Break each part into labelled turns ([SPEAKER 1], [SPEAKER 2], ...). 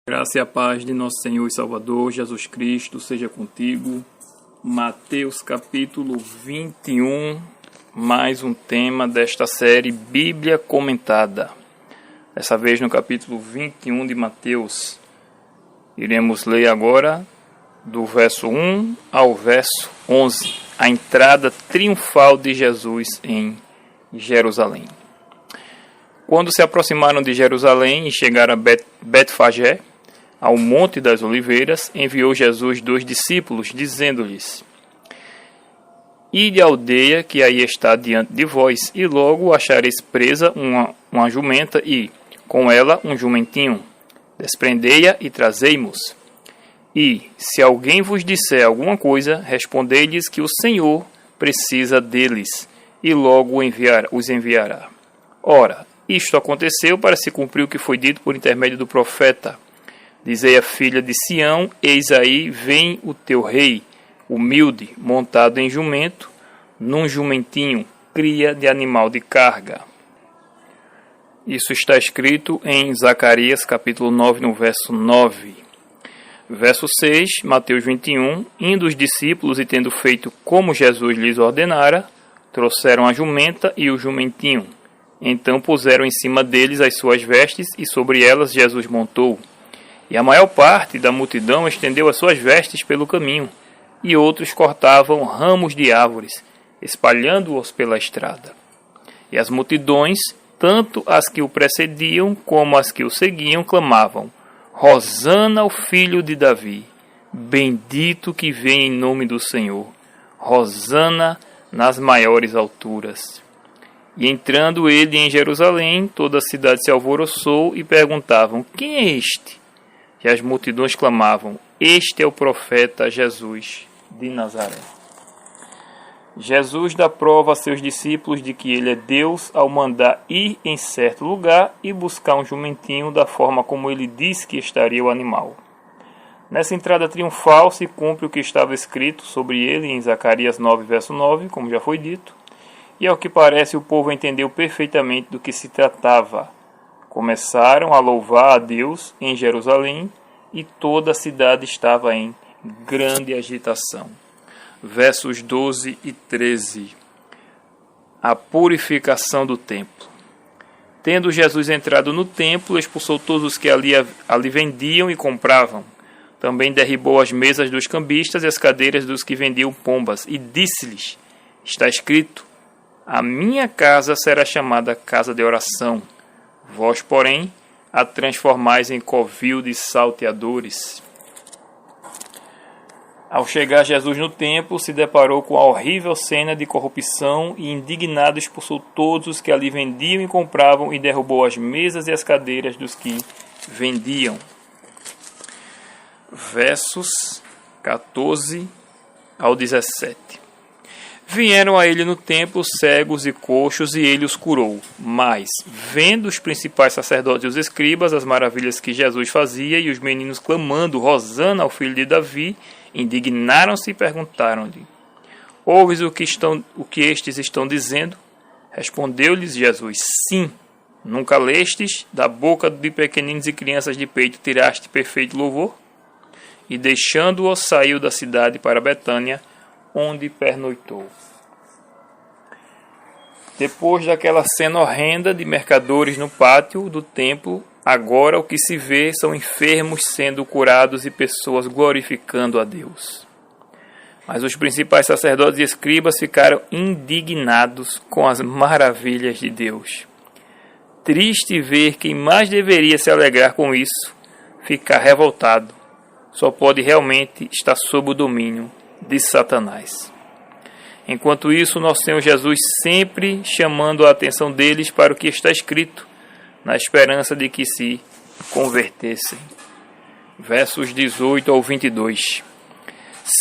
[SPEAKER 1] Graça e a paz de nosso Senhor e Salvador Jesus Cristo seja contigo. Mateus capítulo 21, mais um tema desta série Bíblia Comentada. Dessa vez no capítulo 21 de Mateus. Iremos ler agora do verso 1 ao verso 11, a entrada triunfal de Jesus em Jerusalém. Quando se aproximaram de Jerusalém e chegaram a Betfagé, ao Monte das Oliveiras, enviou Jesus 2 discípulos, dizendo-lhes: Ide à aldeia que aí está diante de vós, e logo achareis presa uma jumenta e, com ela, um jumentinho. Desprendei-a e trazei-mos. E, se alguém vos disser alguma coisa, respondei-lhes que o Senhor precisa deles, e logo os enviará. Ora, isto aconteceu para se cumprir o que foi dito por intermédio do profeta. Dizei à filha de Sião: Eis aí vem o teu rei, humilde, montado em jumento, num jumentinho, cria de animal de carga. Isso está escrito em Zacarias capítulo 9, no verso 9. Verso 6, Mateus 21. Indo os discípulos e tendo feito como Jesus lhes ordenara, trouxeram a jumenta e o jumentinho. Então puseram em cima deles as suas vestes e sobre elas Jesus montou. E a maior parte da multidão estendeu as suas vestes pelo caminho, e outros cortavam ramos de árvores, espalhando-os pela estrada. E as multidões, tanto as que o precediam como as que o seguiam, clamavam: Hosana ao filho de Davi, bendito que vem em nome do Senhor, Hosana nas maiores alturas. E entrando ele em Jerusalém, toda a cidade se alvoroçou e perguntavam: Quem é este? E as multidões clamavam: Este é o profeta Jesus de Nazaré. Jesus dá prova a seus discípulos de que ele é Deus ao mandar ir em certo lugar e buscar um jumentinho da forma como ele disse que estaria o animal. Nessa entrada triunfal se cumpre o que estava escrito sobre ele em Zacarias 9, verso 9, como já foi dito, e ao que parece o povo entendeu perfeitamente do que se tratava. Começaram a louvar a Deus em Jerusalém e toda a cidade estava em grande agitação. Versos 12 e 13. A purificação do templo. Tendo Jesus entrado no templo, expulsou todos os que ali vendiam e compravam. Também derribou as mesas dos cambistas e as cadeiras dos que vendiam pombas, e disse-lhes: Está escrito: A minha casa será chamada casa de oração. Vós, porém, a transformais em covil de salteadores. Ao chegar Jesus no templo, se deparou com a horrível cena de corrupção e, indignado, expulsou todos os que ali vendiam e compravam e derrubou as mesas e as cadeiras dos que vendiam. Versos 14 ao 17. Vieram a ele no templo cegos e coxos, e ele os curou. Mas, vendo os principais sacerdotes e os escribas as maravilhas que Jesus fazia, e os meninos clamando Hosana ao filho de Davi, indignaram-se e perguntaram-lhe: Ouves o que estes estão dizendo? Respondeu-lhes Jesus: Sim. Nunca lestes, da boca de pequeninos e crianças de peito tiraste perfeito louvor? E deixando-o, saiu da cidade para Betânia, onde pernoitou. Depois daquela cena horrenda de mercadores no pátio do templo, agora o que se vê são enfermos sendo curados e pessoas glorificando a Deus. Mas os principais sacerdotes e escribas ficaram indignados com as maravilhas de Deus. Triste ver quem mais deveria se alegrar com isso, ficar revoltado, só pode realmente estar sob o domínio de Satanás. Enquanto isso, nosso Senhor Jesus sempre chamando a atenção deles para o que está escrito, na esperança de que se convertessem. Versos 18 ao 22.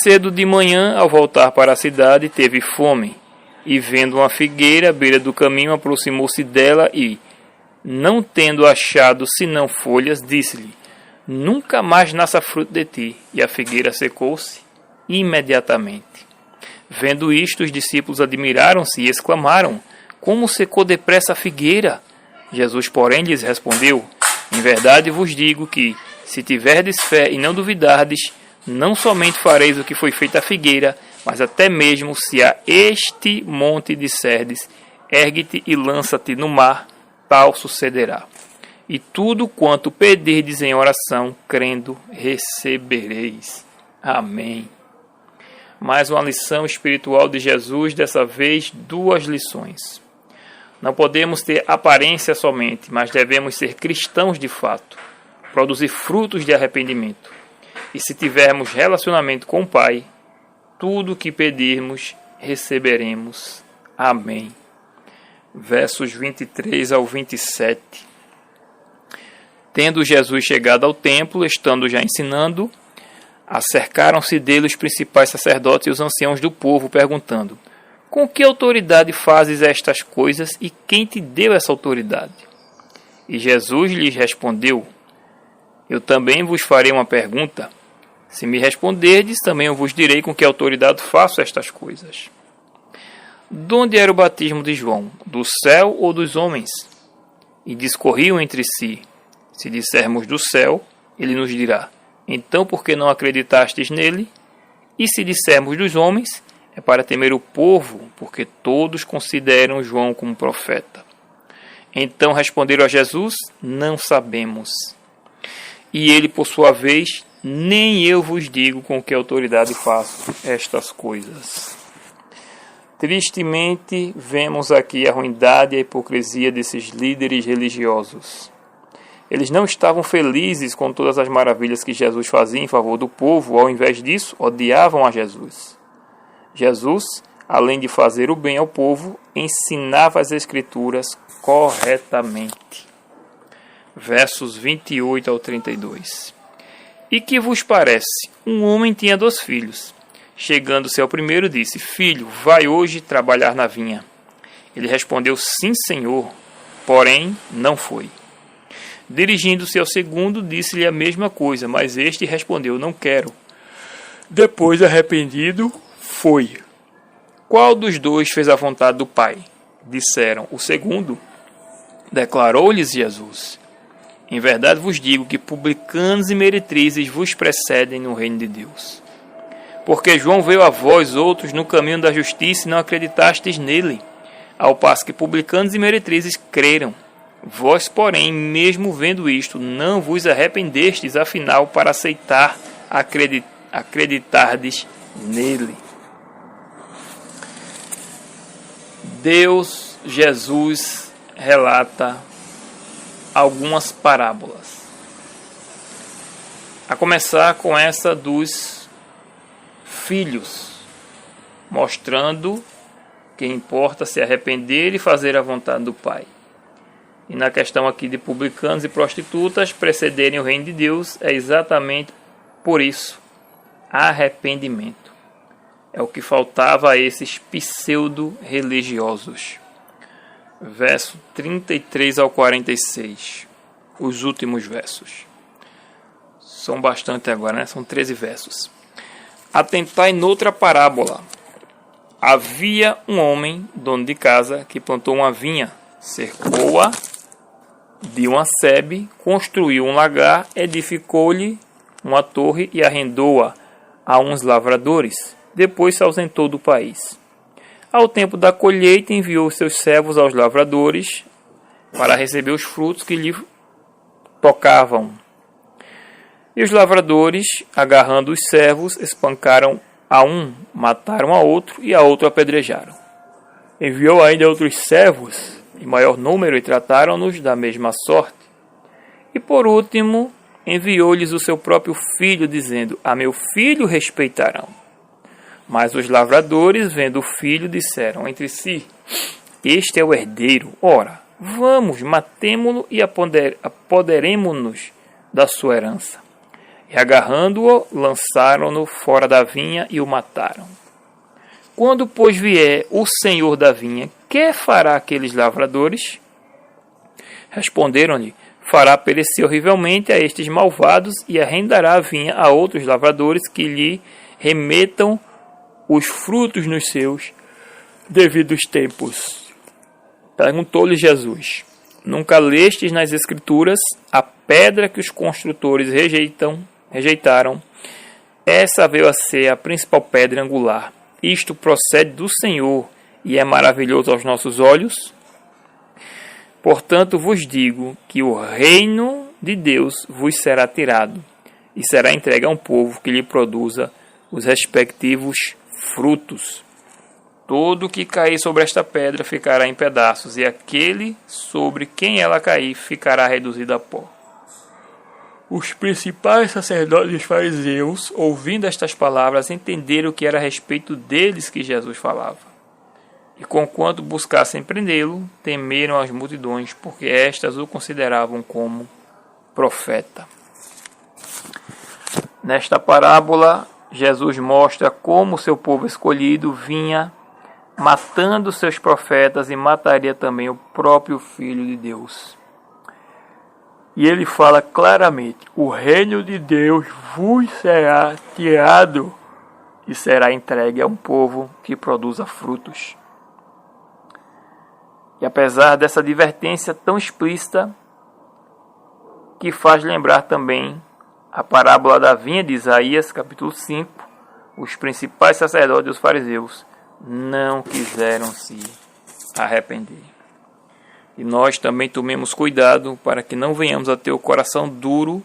[SPEAKER 1] Cedo de manhã, ao voltar para a cidade, teve fome, e vendo uma figueira à beira do caminho, aproximou-se dela e, não tendo achado senão folhas, disse-lhe: Nunca mais nasça fruto de ti. E a figueira secou-se imediatamente. Vendo isto, os discípulos admiraram-se e exclamaram: Como secou depressa a figueira? Jesus, porém, lhes respondeu: Em verdade vos digo que, Se tiverdes fé e não duvidardes, não somente fareis o que foi feito à figueira, mas até mesmo se a este monte disserdes, ergue-te e lança-te no mar, tal sucederá. E tudo quanto pedirdes em oração, crendo, recebereis. Amém. Mais uma lição espiritual de Jesus, dessa vez 2 lições. Não podemos ter aparência somente, mas devemos ser cristãos de fato, produzir frutos de arrependimento. E se tivermos relacionamento com o Pai, tudo o que pedirmos, receberemos. Amém. Versos 23 ao 27. Tendo Jesus chegado ao templo, estando já ensinando, acercaram-se dele os principais sacerdotes e os anciãos do povo, perguntando: com que autoridade fazes estas coisas e quem te deu essa autoridade? E Jesus lhes respondeu: eu também vos farei uma pergunta. Se me responderdes, também eu vos direi com que autoridade faço estas coisas. De onde era o batismo de João? Do céu ou dos homens? E discorriam entre si. Se dissermos do céu, ele nos dirá: então por que não acreditastes nele? E se dissermos dos homens, é para temer o povo, porque todos consideram João como profeta. Então responderam a Jesus: não sabemos. E ele, por sua vez, nem eu vos digo com que autoridade faço estas coisas. Tristemente, vemos aqui a ruindade e a hipocrisia desses líderes religiosos. Eles não estavam felizes com todas as maravilhas que Jesus fazia em favor do povo, ao invés disso, odiavam a Jesus. Jesus, além de fazer o bem ao povo, ensinava as Escrituras corretamente. Versos 28 ao 32. E que vos parece? Um homem tinha 2 filhos. Chegando-se ao primeiro, disse: filho, vai hoje trabalhar na vinha. Ele respondeu: sim, senhor, porém não foi. Dirigindo-se ao segundo, disse-lhe a mesma coisa, mas este respondeu: não quero. Depois, arrependido, foi. Qual dos 2 fez a vontade do Pai? Disseram: o segundo. Declarou-lhes Jesus: em verdade vos digo que publicanos e meretrizes vos precedem no reino de Deus. Porque João veio a vós outros no caminho da justiça e não acreditastes nele, ao passo que publicanos e meretrizes creram. Vós, porém, mesmo vendo isto, não vos arrependestes, afinal, para aceitar, acreditardes nele. Jesus relata algumas parábolas. A começar com essa dos filhos, mostrando que importa se arrepender e fazer a vontade do Pai. E na questão aqui de publicanos e prostitutas precederem o reino de Deus, é exatamente por isso: arrependimento. É o que faltava a esses pseudo-religiosos. Verso 33 ao 46. Os últimos versos. São bastante agora, né? São 13 versos. Atentai noutra parábola. Havia um homem, dono de casa, que plantou uma vinha, cercou-a de uma sebe, construiu um lagar, edificou-lhe uma torre e arrendou-a a uns lavradores. Depois se ausentou do país. Ao tempo da colheita, enviou seus servos aos lavradores para receber os frutos que lhe tocavam. E os lavradores, agarrando os servos, espancaram a um, mataram a outro e a outro apedrejaram. Enviou ainda outros servos, em maior número, e trataram-nos da mesma sorte. E por último, enviou-lhes o seu próprio filho, dizendo: a meu filho respeitarão. Mas os lavradores, vendo o filho, disseram entre si: este é o herdeiro. Ora, vamos, matemo-lo e apoderemo-nos da sua herança. E agarrando-o, lançaram-no fora da vinha e o mataram. Quando, pois, vier o senhor da vinha, que fará aqueles lavradores? Responderam-lhe: fará perecer horrivelmente a estes malvados e arrendará a vinha a outros lavradores que lhe remetam os frutos nos seus devidos tempos. Perguntou-lhe Jesus: Nunca lestes nas Escrituras a pedra que os construtores rejeitaram? Essa veio a ser a principal pedra angular. Isto procede do Senhor e é maravilhoso aos nossos olhos. Portanto vos digo que o reino de Deus vos será tirado e será entregue a um povo que lhe produza os respectivos frutos. Todo que cair sobre esta pedra ficará em pedaços, e aquele sobre quem ela cair ficará reduzido a pó. Os principais sacerdotes fariseus, ouvindo estas palavras, entenderam que era a respeito deles que Jesus falava. E conquanto buscassem prendê-lo, temeram as multidões, porque estas o consideravam como profeta. Nesta parábola, Jesus mostra como seu povo escolhido vinha matando seus profetas e mataria também o próprio Filho de Deus. E ele fala claramente: o reino de Deus vos será tirado e será entregue a um povo que produza frutos. E apesar dessa advertência tão explícita, que faz lembrar também a parábola da vinha de Isaías, capítulo 5, os principais sacerdotes e os fariseus não quiseram se arrepender. E nós também tomemos cuidado para que não venhamos a ter o coração duro,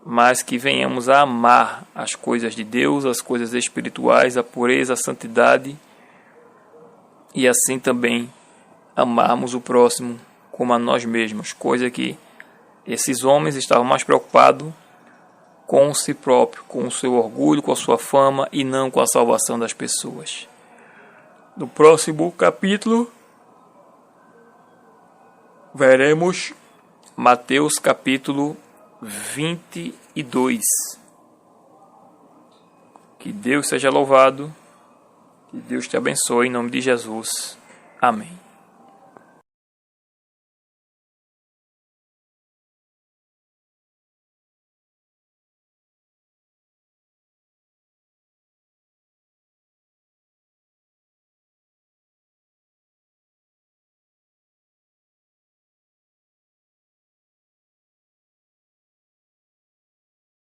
[SPEAKER 1] mas que venhamos a amar as coisas de Deus, as coisas espirituais, a pureza, a santidade, e assim também amarmos o próximo como a nós mesmos, coisa que esses homens estavam mais preocupados com si próprio, com o seu orgulho, com a sua fama e não com a salvação das pessoas. No próximo capítulo, veremos Mateus capítulo 22. Que Deus seja louvado, que Deus te abençoe em nome de Jesus. Amém.